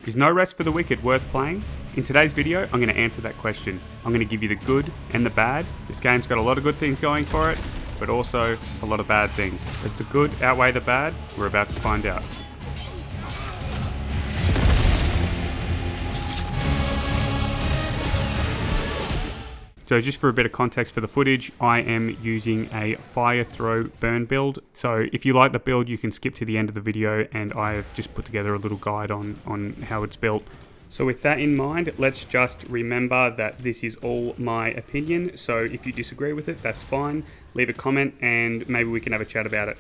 Is No Rest for the Wicked worth playing? In today's video, I'm going to answer that question. I'm going to give you the good and the bad. This game's got a lot of good things going for it, but also a lot of bad things. Does the good outweigh the bad? We're about to find out. So just for a bit of context for the footage, I am using a fire throw burn build. So if you like the build, you can skip to the end of the video and I've just put together a little guide on how it's built. So with that in mind, let's just remember that this is all my opinion. So if you disagree with it, that's fine. Leave a comment and maybe we can have a chat about it.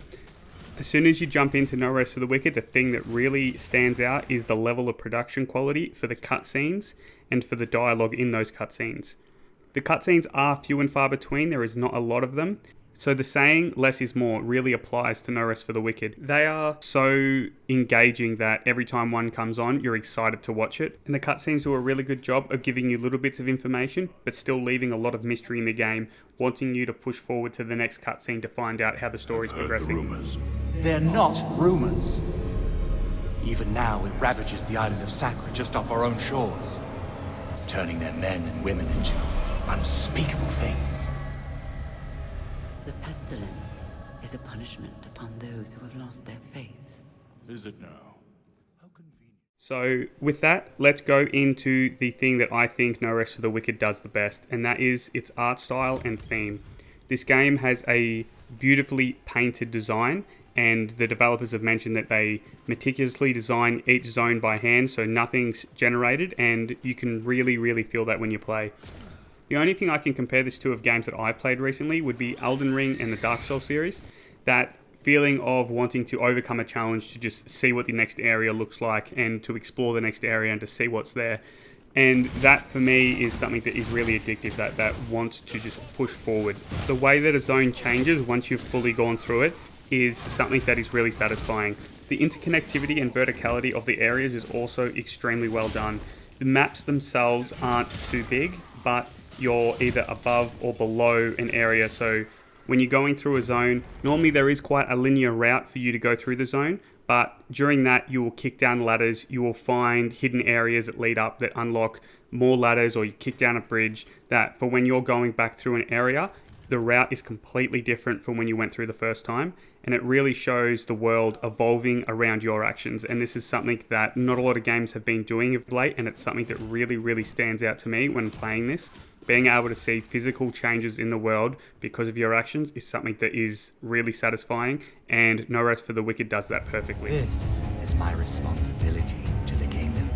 As soon as you jump into No Rest for the Wicked, the thing that really stands out is the level of production quality for the cutscenes and for the dialogue in those cutscenes. The cutscenes are few and far between, there is not a lot of them. So the saying, less is more, really applies to No Rest for the Wicked. They are so engaging that every time one comes on, you're excited to watch it. And the cutscenes do a really good job of giving you little bits of information, but still leaving a lot of mystery in the game, wanting you to push forward to the next cutscene to find out how the story's progressing. The rumors. They're not rumors. Even now, it ravages the island of Sacra just off our own shores, turning their men and women into unspeakable things. The pestilence is a punishment upon those who have lost their faith. Is it now? How convenient. So with that, let's go into the thing that I think No Rest for the Wicked does the best, and that is its art style and theme. This game has a beautifully painted design, and the developers have mentioned that they meticulously design each zone by hand, so nothing's generated, and you can really feel that when you play. The only thing I can compare this to of games that I've played recently would be Elden Ring and the Dark Souls series. That feeling of wanting to overcome a challenge to just see what the next area looks like and to explore the next area and to see what's there. And that for me is something that is really addictive, that wants to just push forward. The way that a zone changes once you've fully gone through it is something that is really satisfying. The interconnectivity and verticality of the areas is also extremely well done. The maps themselves aren't too big, but you're either above or below an area. So when you're going through a zone, normally there is quite a linear route for you to go through the zone, but during that you will kick down ladders, you will find hidden areas that lead up that unlock more ladders, or you kick down a bridge that for when you're going back through an area, the route is completely different from when you went through the first time, and it really shows the world evolving around your actions. And this is something that not a lot of games have been doing of late, and it's something that really stands out to me when playing this. Being able to see physical changes in the world because of your actions is something that is really satisfying, and No Rest for the Wicked does that perfectly. This is my responsibility to the kingdom.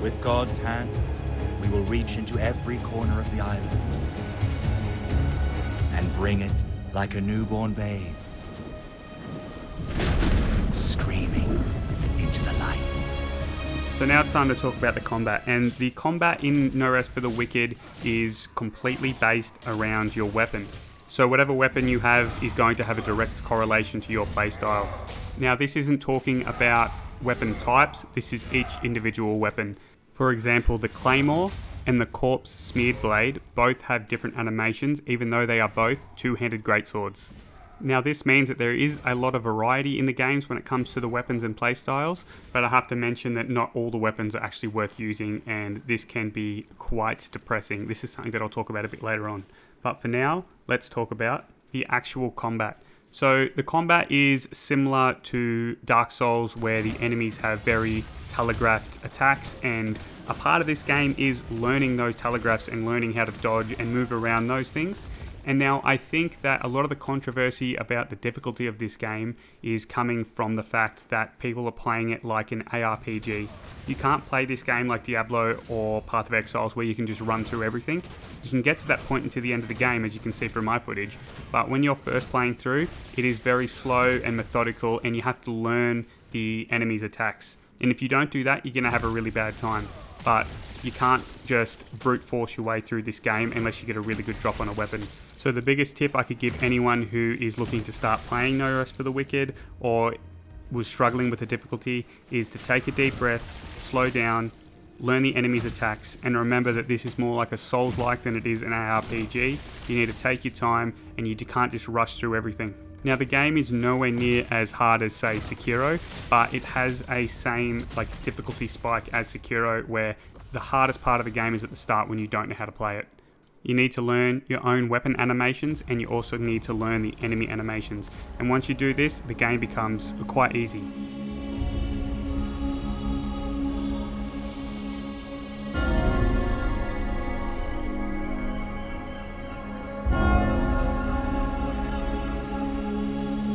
With God's hand, we will reach into every corner of the island and bring it like a newborn babe, screaming into the light. So now it's time to talk about the combat, and the combat in No Rest for the Wicked is completely based around your weapon. So whatever weapon you have is going to have a direct correlation to your playstyle. Now this isn't talking about weapon types, this is each individual weapon. For example, the Claymore and the Corpse Smeared Blade both have different animations, even though they are both two-handed greatswords. Now this means that there is a lot of variety in the games when it comes to the weapons and playstyles, but I have to mention that not all the weapons are actually worth using, and this can be quite depressing. This is something that I'll talk about a bit later on. But for now, let's talk about the actual combat. So the combat is similar to Dark Souls, where the enemies have very telegraphed attacks, and a part of this game is learning those telegraphs and learning how to dodge and move around those things. And now I think that a lot of the controversy about the difficulty of this game is coming from the fact that people are playing it like an ARPG. You can't play this game like Diablo or Path of Exiles, where you can just run through everything. You can get to that point into the end of the game, as you can see from my footage, but when you're first playing through, it is very slow and methodical, and you have to learn the enemy's attacks. And if you don't do that, you're going to have a really bad time. But you can't just brute force your way through this game unless you get a really good drop on a weapon. So the biggest tip I could give anyone who is looking to start playing No Rest for the Wicked or was struggling with the difficulty is to take a deep breath, slow down, learn the enemy's attacks, and remember that this is more like a Souls-like than it is an ARPG. You need to take your time, and you can't just rush through everything. Now the game is nowhere near as hard as say Sekiro, but it has a same like difficulty spike as Sekiro, where the hardest part of the game is at the start when you don't know how to play it. You need to learn your own weapon animations, and you also need to learn the enemy animations. And once you do this, the game becomes quite easy.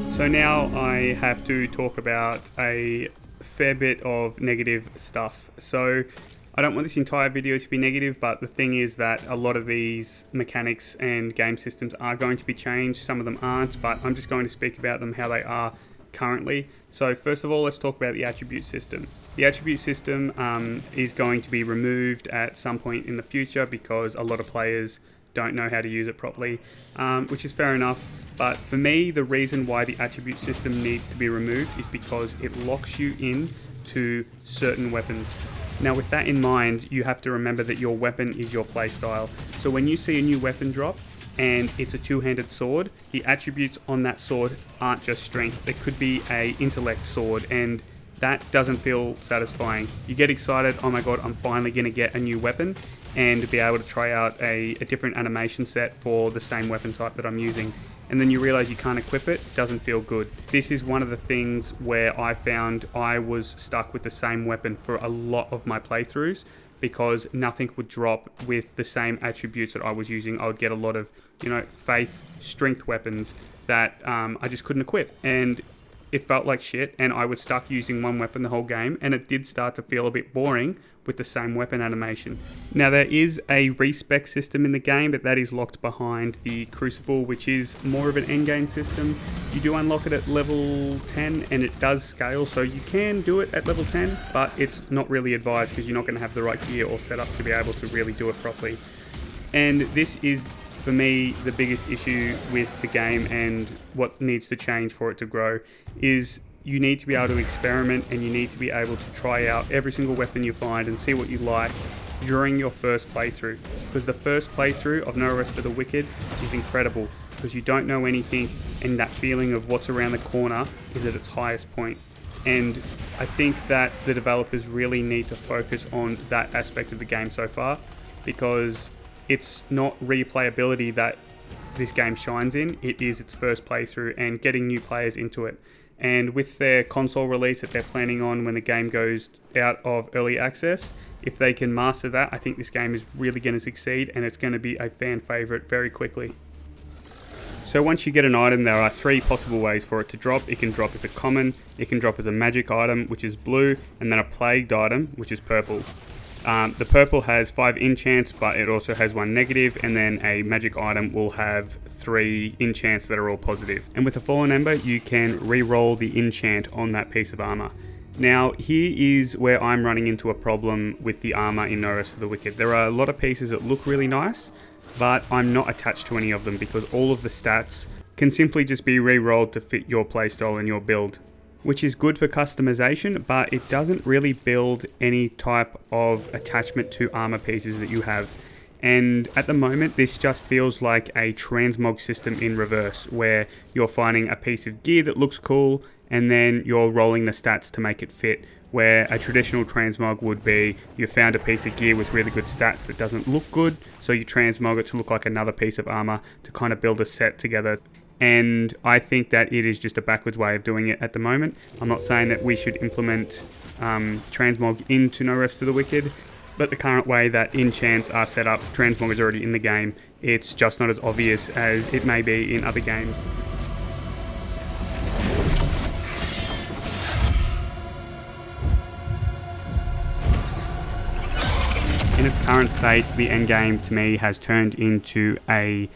So now I have to talk about a fair bit of negative stuff. So I don't want this entire video to be negative, but the thing is that a lot of these mechanics and game systems are going to be changed. Some of them aren't, but I'm just going to speak about them how they are currently. So first of all, let's talk about the attribute system. The attribute system is going to be removed at some point in the future because a lot of players don't know how to use it properly, which is fair enough. But for me, the reason why the attribute system needs to be removed is because it locks you in to certain weapons. Now with that in mind, you have to remember that your weapon is your playstyle. So when you see a new weapon drop and it's a two-handed sword, the attributes on that sword aren't just strength. It could be a intellect sword, and that doesn't feel satisfying. You get excited, oh my god, I'm finally going to get a new weapon, and be able to try out a different animation set for the same weapon type that I'm using. And then you realize you can't equip it, doesn't feel good. This is one of the things where I found I was stuck with the same weapon for a lot of my playthroughs, because nothing would drop with the same attributes that I was using. I would get a lot of, faith, strength weapons that I just couldn't equip. And it felt like shit, and I was stuck using one weapon the whole game, and it did start to feel a bit boring with the same weapon animation. Now there is a respec system in the game, but that is locked behind the Crucible, which is more of an endgame system. You do unlock it at level 10, and it does scale, so you can do it at level 10, but it's not really advised because you're not going to have the right gear or setup to be able to really do it properly. And this is, for me, the biggest issue with the game, and what needs to change for it to grow is you need to be able to experiment, and you need to be able to try out every single weapon you find and see what you like during your first playthrough. Because the first playthrough of No Rest for the Wicked is incredible, because you don't know anything, and that feeling of what's around the corner is at its highest point. And I think that the developers really need to focus on that aspect of the game so far, because it's not replayability that this game shines in, it is its first playthrough and getting new players into it. And with their console release that they're planning on when the game goes out of early access, if they can master that, I think this game is really going to succeed, and it's going to be a fan favorite very quickly. So once you get an item, there are 3 possible ways for it to drop. It can drop as a common, it can drop as a magic item, which is blue, and then a plagued item, which is purple. The purple has 5 enchants, but it also has 1 negative, and then a magic item will have 3 enchants that are all positive. And with the Fallen Ember, you can re-roll the enchant on that piece of armor. Now, here is where I'm running into a problem with the armor in No Rest for the Wicked. There are a lot of pieces that look really nice, but I'm not attached to any of them, because all of the stats can simply just be re-rolled to fit your playstyle and your build, which is good for customization, but it doesn't really build any type of attachment to armor pieces that you have. And at the moment, this just feels like a transmog system in reverse, where you're finding a piece of gear that looks cool, and then you're rolling the stats to make it fit. Where a traditional transmog would be, you found a piece of gear with really good stats that doesn't look good, so you transmog it to look like another piece of armor to kind of build a set together. And I think that it is just a backwards way of doing it at the moment. I'm not saying that we should implement transmog into No Rest for the Wicked, but the current way that enchants are set up, transmog is already in the game. It's just not as obvious as it may be in other games. In its current state, the endgame to me has turned into a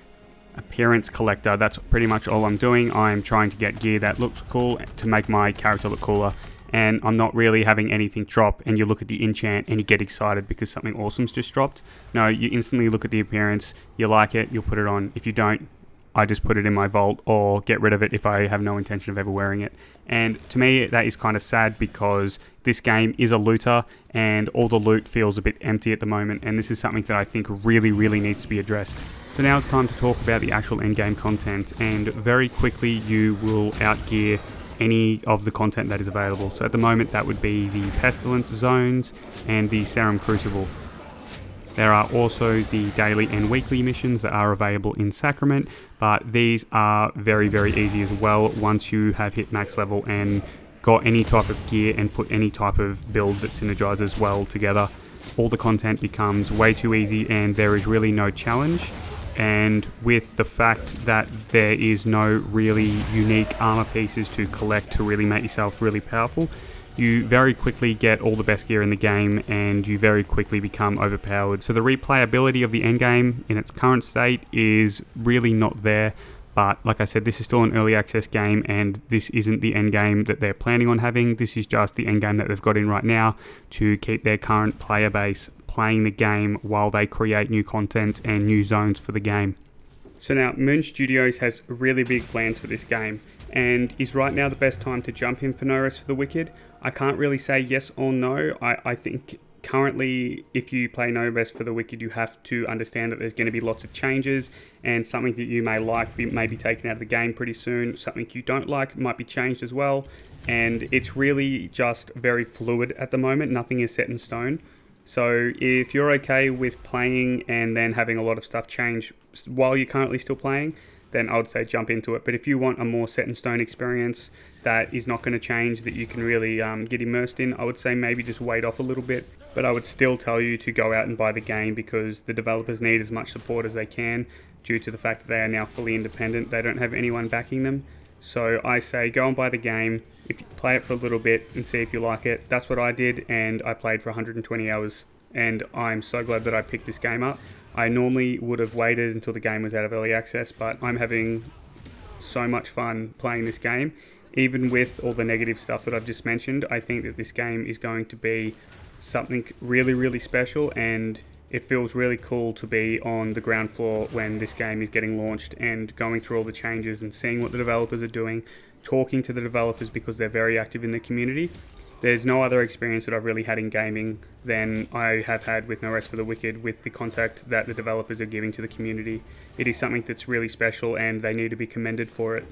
appearance collector. That's pretty much all I'm doing. I'm trying to get gear that looks cool to make my character look cooler, and I'm not really having anything drop, and you look at the enchant and you get excited because something awesome's just dropped. No, you instantly look at the appearance, you like it, you'll put it on. If you don't, I just put it in my vault or get rid of it if I have no intention of ever wearing it. And to me, that is kind of sad, because this game is a looter and all the loot feels a bit empty at the moment, and this is something that I think really needs to be addressed. So now it's time to talk about the actual endgame content, and very quickly you will outgear any of the content that is available. So at the moment that would be the Pestilent Zones and the Serum Crucible. There are also the daily and weekly missions that are available in Sacrament, but these are very, very easy as well once you have hit max level and got any type of gear and put any type of build that synergizes well together. All the content becomes way too easy and there is really no challenge. And with the fact that there is no really unique armor pieces to collect to really make yourself really powerful, you very quickly get all the best gear in the game and you very quickly become overpowered. So the replayability of the endgame in its current state is really not there. But like I said, this is still an early access game and this isn't the endgame that they're planning on having. This is just the endgame that they've got in right now to keep their current player base playing the game while they create new content and new zones for the game. So now Moon Studios has really big plans for this game, and is right now the best time to jump in for No Rest for the Wicked? I can't really say yes or no. I think currently if you play No Rest for the Wicked you have to understand that there's going to be lots of changes, and something that you may like may be taken out of the game pretty soon, something you don't like might be changed as well, and it's really just very fluid at the moment. Nothing is set in stone. So if you're okay with playing and then having a lot of stuff change while you're currently still playing, then I would say jump into it. But if you want a more set in stone experience that is not going to change, that you can really get immersed in, I would say maybe just wait off a little bit. But I would still tell you to go out and buy the game because the developers need as much support as they can due to the fact that they are now fully independent. They don't have anyone backing them. So I say go and buy the game, if you play it for a little bit and see if you like it. That's what I did, and I played for 120 hours, and I'm so glad that I picked this game up. I normally would have waited until the game was out of early access, but I'm having so much fun playing this game. Even with all the negative stuff that I've just mentioned, I think that this game is going to be something really, really special, and it feels really cool to be on the ground floor when this game is getting launched and going through all the changes and seeing what the developers are doing, talking to the developers because they're very active in the community. There's no other experience that I've really had in gaming than I have had with No Rest for the Wicked, with the contact that the developers are giving to the community. It is something that's really special and they need to be commended for it.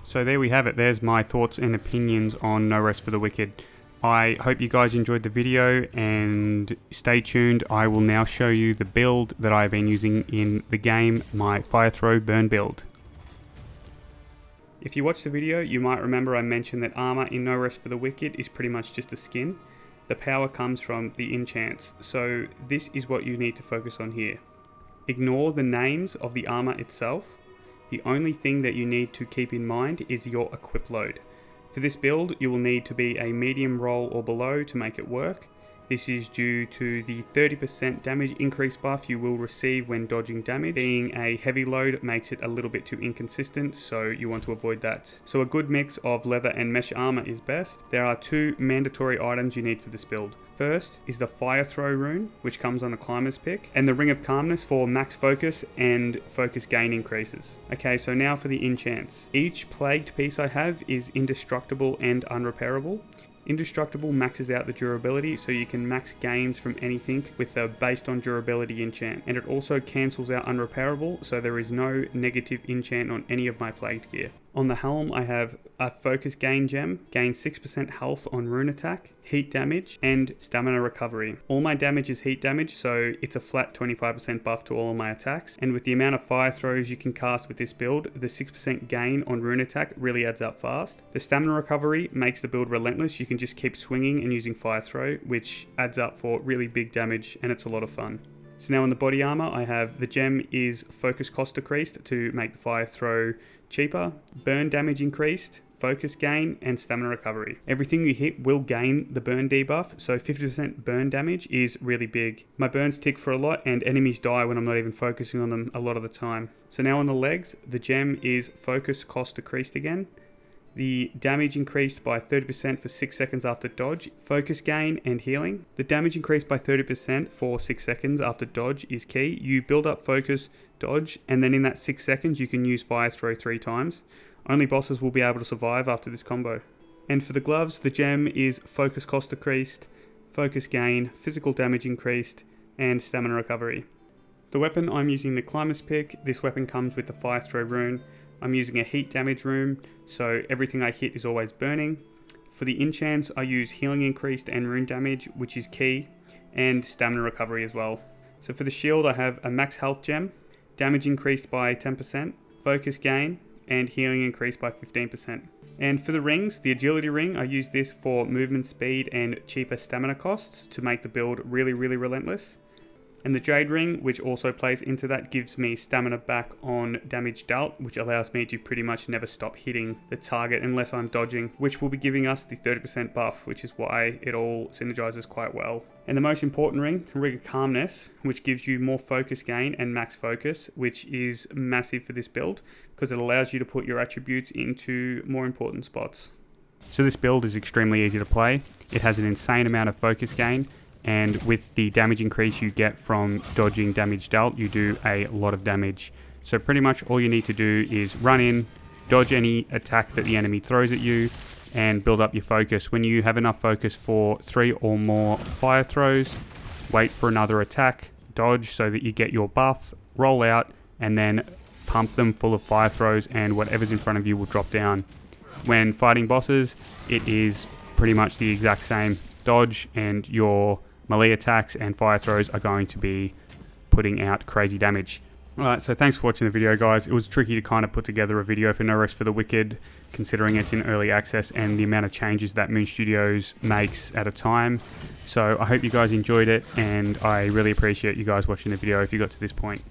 So there we have it. There's my thoughts and opinions on No Rest for the Wicked. I hope you guys enjoyed the video, and stay tuned. I will now show you the build that I've been using in the game, my Fire Throw Burn build. If you watched the video, you might remember I mentioned that armor in No Rest for the Wicked is pretty much just a skin. The power comes from the enchants, so this is what you need to focus on here. Ignore the names of the armor itself. The only thing that you need to keep in mind is your equip load. For this build, you will need to be a medium roll or below to make it work. This is due to the 30% damage increase buff you will receive when dodging damage. Being a heavy load makes it a little bit too inconsistent, so you want to avoid that. So a good mix of leather and mesh armor is best. There are two mandatory items you need for this build. First is the Fire Throw rune, which comes on a climber's pick, and the Ring of Calmness for max focus and focus gain increases. Okay, so now for the enchants. Each plagued piece I have is indestructible and unrepairable. Indestructible maxes out the durability, so you can max gains from anything with a based on durability enchant, and it also cancels out unrepairable, so there is no negative enchant on any of my plagued gear. On the helm I have a focus gain gem, gain 6% health on rune attack, heat damage, and stamina recovery. All my damage is heat damage, so it's a flat 25% buff to all of my attacks, and with the amount of fire throws you can cast with this build, the 6% gain on rune attack really adds up fast. The stamina recovery makes the build relentless. You can just keep swinging and using fire throw, which adds up for really big damage, and it's a lot of fun. So now on the body armor, I have the gem is focus cost decreased to make the fire throw cheaper, burn damage increased, focus gain, and stamina recovery. Everything you hit will gain the burn debuff, so 50% burn damage is really big. My burns tick for a lot, and enemies die when I'm not even focusing on them a lot of the time. So now on the legs, the gem is focus cost decreased again. The damage increased by 30% for 6 seconds after dodge, focus gain, and healing. The damage increased by 30% for 6 seconds after dodge is key. You build up focus, dodge, and then in that 6 seconds you can use fire throw 3 times. Only bosses will be able to survive after this combo. And for the gloves, the gem is focus cost decreased, focus gain, physical damage increased, and stamina recovery. The weapon, I'm using the Climber's Pick. This weapon comes with the Fire Throw rune. I'm using a heat damage rune, so everything I hit is always burning. For the enchants, I use healing increased and rune damage, which is key, and stamina recovery as well. So for the shield, I have a max health gem, damage increased by 10%, focus gain, and healing increased by 15%. And for the rings, the agility ring, I use this for movement speed and cheaper stamina costs to make the build really relentless. And the Jade Ring, which also plays into that, gives me stamina back on damage dealt, which allows me to pretty much never stop hitting the target unless I'm dodging, which will be giving us the 30% buff, which is why it all synergizes quite well. And the most important ring, Rigor Calmness, which gives you more focus gain and max focus, which is massive for this build, because it allows you to put your attributes into more important spots. So this build is extremely easy to play. It has an insane amount of focus gain, and with the damage increase you get from dodging damage dealt, you do a lot of damage. So pretty much all you need to do is run in, dodge any attack that the enemy throws at you, and build up your focus. When you have enough focus for 3 or more fire throws, wait for another attack, dodge so that you get your buff, roll out, and then pump them full of fire throws, and whatever's in front of you will drop down. When fighting bosses, it is pretty much the exact same. Dodge, and your melee attacks and fire throws are going to be putting out crazy damage. Alright, so thanks for watching the video, guys. It was tricky to kind of put together a video for No Rest for the Wicked, considering it's in early access and the amount of changes that Moon Studios makes at a time. So I hope you guys enjoyed it, and I really appreciate you guys watching the video if you got to this point.